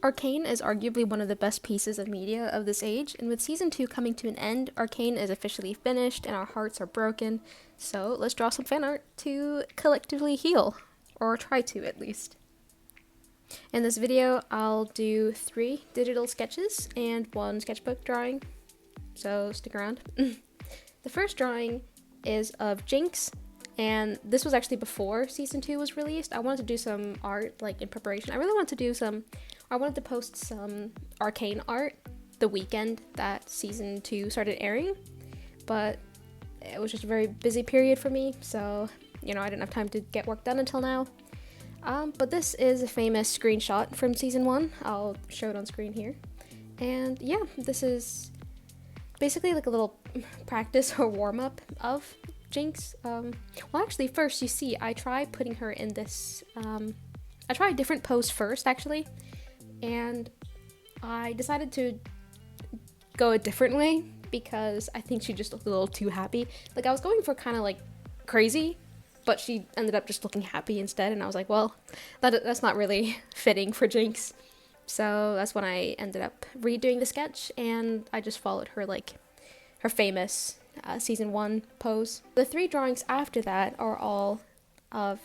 Arcane is arguably one of the best pieces of media of this age, and with season 2 coming to an end, Arcane is officially finished and our hearts are broken. So let's draw some fan art to collectively heal, or try to at least. In this video, I'll do 3 digital sketches and 1 sketchbook drawing, so stick around. The first drawing is of Jinx, and this was actually before season 2 was released. I wanted to do some art like in preparation. I wanted to post some Arcane art the weekend that season 2 started airing, but it was just a very busy period for me, so I didn't have time to get work done until now. But this is a famous screenshot from season 1. I'll show it on screen here. And yeah, this is basically like a little practice or warm-up of Jinx. Well, actually, first you see I try putting her in this, I try a different pose first actually, and I decided to go a different way because I think she just looked a little too happy. Like, I was going for kind of like crazy, but she ended up just looking happy instead, and I was like, well, that's not really fitting for Jinx. So that's when I ended up redoing the sketch, and I just followed her, like, her famous season 1 pose. The 3 drawings after that are all of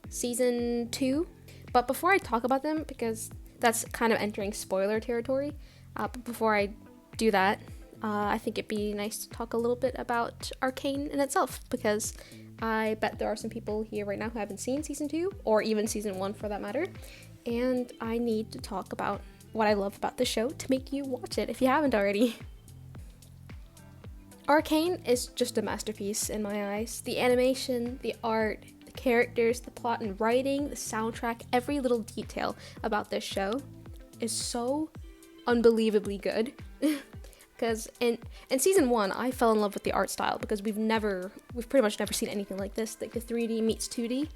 season 2, but before I talk about them, because that's kind of entering spoiler territory, but before I do that, I think it'd be nice to talk a little bit about Arcane in itself, because I bet there are some people here right now who haven't seen season 2, or even season 1 for that matter, and I need to talk about what I love about the show to make you watch it if you haven't already. Arcane is just a masterpiece in my eyes. The animation, the art, the characters, the plot and writing, the soundtrack, every little detail about this show is so unbelievably good. Because in season 1, I fell in love with the art style because we've pretty much never seen anything like this, like the 3D meets 2D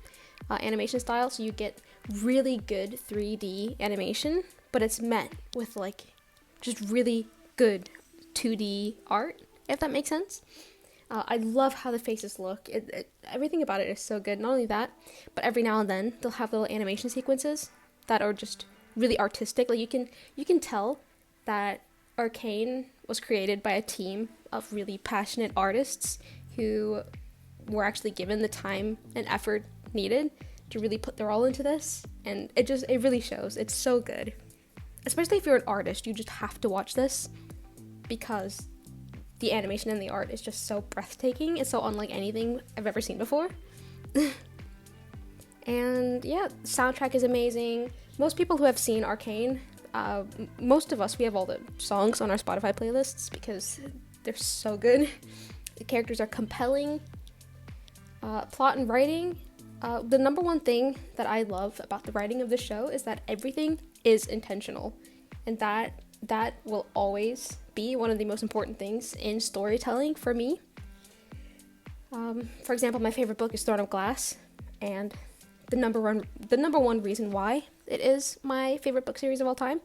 animation style. So you get really good 3D animation, but it's met with like just really good 2D art, if that makes sense. I love how the faces look. Everything about it is so good. Not only that, but every now and then they'll have little animation sequences that are just really artistic. Like you can tell that Arcane was created by a team of really passionate artists who were actually given the time and effort needed to really put their all into this, and it really shows. It's so good. Especially if you're an artist, you just have to watch this because the animation and the art is just so breathtaking. It's so unlike anything I've ever seen before. And yeah, the soundtrack is amazing. Most people who have seen Arcane, most of us, we have all the songs on our Spotify playlists because they're so good. The characters are compelling. Plot and writing. The number one thing that I love about the writing of the show is that everything is intentional, and that will always be one of the most important things in storytelling for me. For example, my favorite book is Throne of Glass, and the number one reason why it is my favorite book series of all time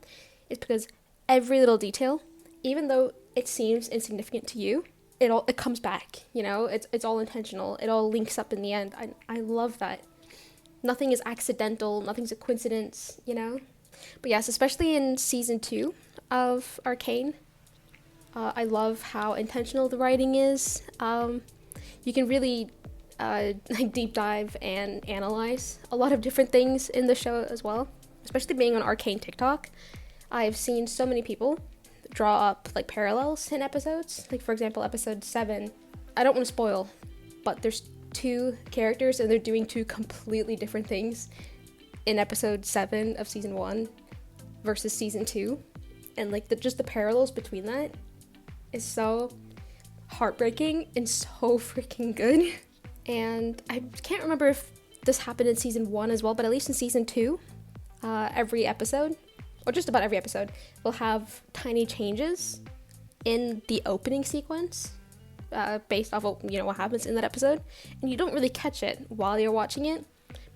is because every little detail, even though it seems insignificant to you, it comes back. It's all intentional. It all links up in the end. I love that. Nothing is accidental. Nothing's a coincidence. But yes, especially in season 2 of Arcane, I love how intentional the writing is. You can really deep dive and analyze a lot of different things in the show as well. Especially being on Arcane TikTok, I've seen so many people draw up like parallels in episodes. Like, for example, episode 7. I don't want to spoil, but there's 2 characters and they're doing 2 completely different things in episode 7 of season 1 versus season 2. And like just the parallels between that is so heartbreaking and so freaking good. And I can't remember if this happened in season 1 as well, but at least in season 2, every episode, or just about every episode, will have tiny changes in the opening sequence based off of what happens in that episode, and you don't really catch it while you're watching it,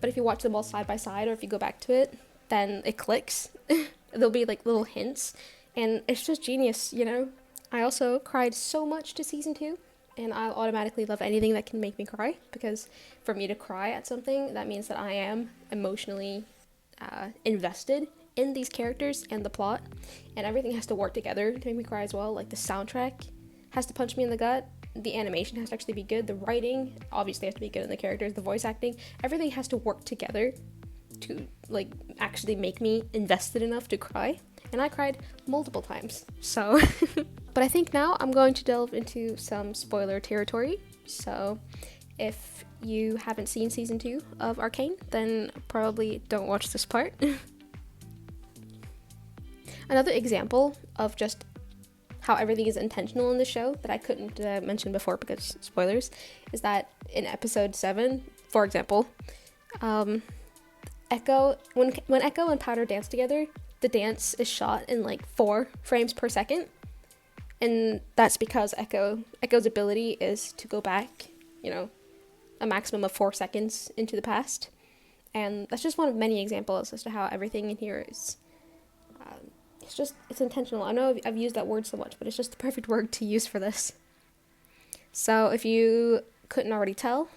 but if you watch them all side by side, or if you go back to it, then it clicks. There'll be like little hints, and it's just genius. I also cried so much to season 2, and I'll automatically love anything that can make me cry, because for me to cry at something, that means that I am emotionally invested in these characters and the plot, and everything has to work together to make me cry as well. Like the soundtrack has to punch me in the gut, the animation has to actually be good, the writing obviously has to be good, in the characters, the voice acting, everything has to work together to like actually make me invested enough to cry. And I cried multiple times. So but I think now I'm going to delve into some spoiler territory. So if you haven't seen season 2 of Arcane, then probably don't watch this part. Another example of just how everything is intentional in the show that I couldn't mention before because spoilers, is that in episode 7, for example, Echo, when Echo and Powder dance together, the dance is shot in like 4 frames per second, and that's because Echo's ability is to go back, you know, a maximum of 4 seconds into the past, and that's just one of many examples as to how everything in here is it's intentional. I know I've used that word so much, but it's just the perfect word to use for this. So if you couldn't already tell,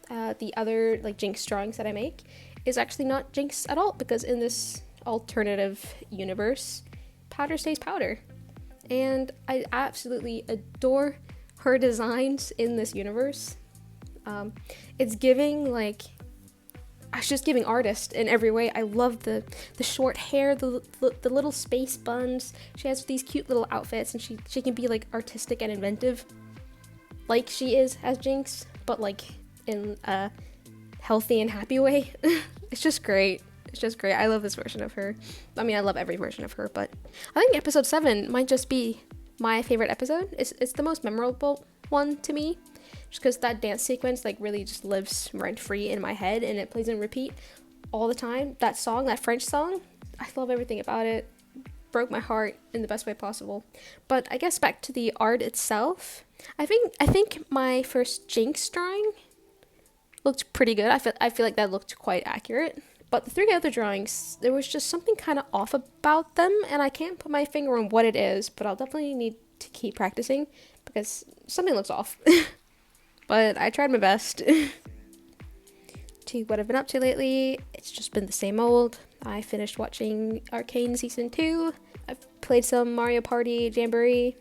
the other like Jinx drawings that I make is actually not Jinx at all, because in this alternative universe, Powder stays Powder, and I absolutely adore her designs in this universe. It's giving like, it's just giving artist in every way. I love the short hair, the little space buns. She has these cute little outfits, and she can be like artistic and inventive, like she is as Jinx, but like in a healthy and happy way. It's just great. It's just great. I love this version of her. I mean, I love every version of her, but I think episode 7 might just be my favorite episode. It's the most memorable one to me, just because that dance sequence like really just lives rent free in my head, and it plays in repeat all the time. That song, that French song, I love everything about it. Broke my heart in the best way possible. But I guess back to the art itself, I think my first Jinx drawing looked pretty good. I feel like that looked quite accurate. But the 3 other drawings, there was just something kind of off about them, and I can't put my finger on what it is, but I'll definitely need to keep practicing because something looks off. But I tried my best. To what I've been up to lately, it's just been the same old. I finished watching Arcane Season 2. I've played some Mario Party Jamboree.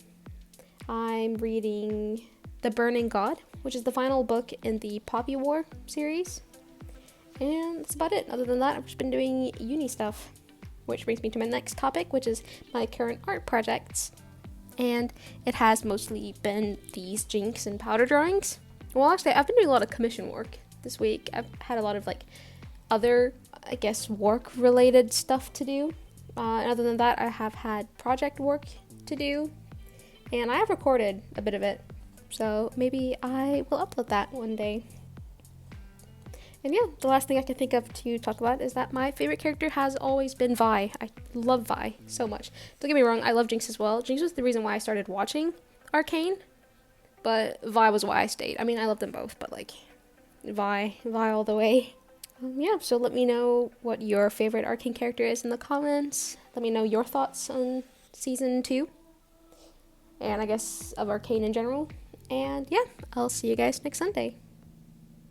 I'm reading The Burning God, which is the final book in the Poppy War series. And that's about it. Other than that, I've just been doing uni stuff. Which brings me to my next topic, which is my current art projects. And it has mostly been these Jinx and Powder drawings. Well, actually, I've been doing a lot of commission work this week. I've had a lot of like other, I guess, work-related stuff to do. And other than that, I have had project work to do. And I have recorded a bit of it. So maybe I will upload that one day. And yeah, the last thing I can think of to talk about is that my favorite character has always been Vi. I love Vi so much. Don't get me wrong, I love Jinx as well. Jinx was the reason why I started watching Arcane, but Vi was why I stayed. I mean, I love them both, but like, Vi all the way. Yeah, so let me know what your favorite Arcane character is in the comments. Let me know your thoughts on Season 2, and I guess of Arcane in general. And yeah, I'll see you guys next Sunday.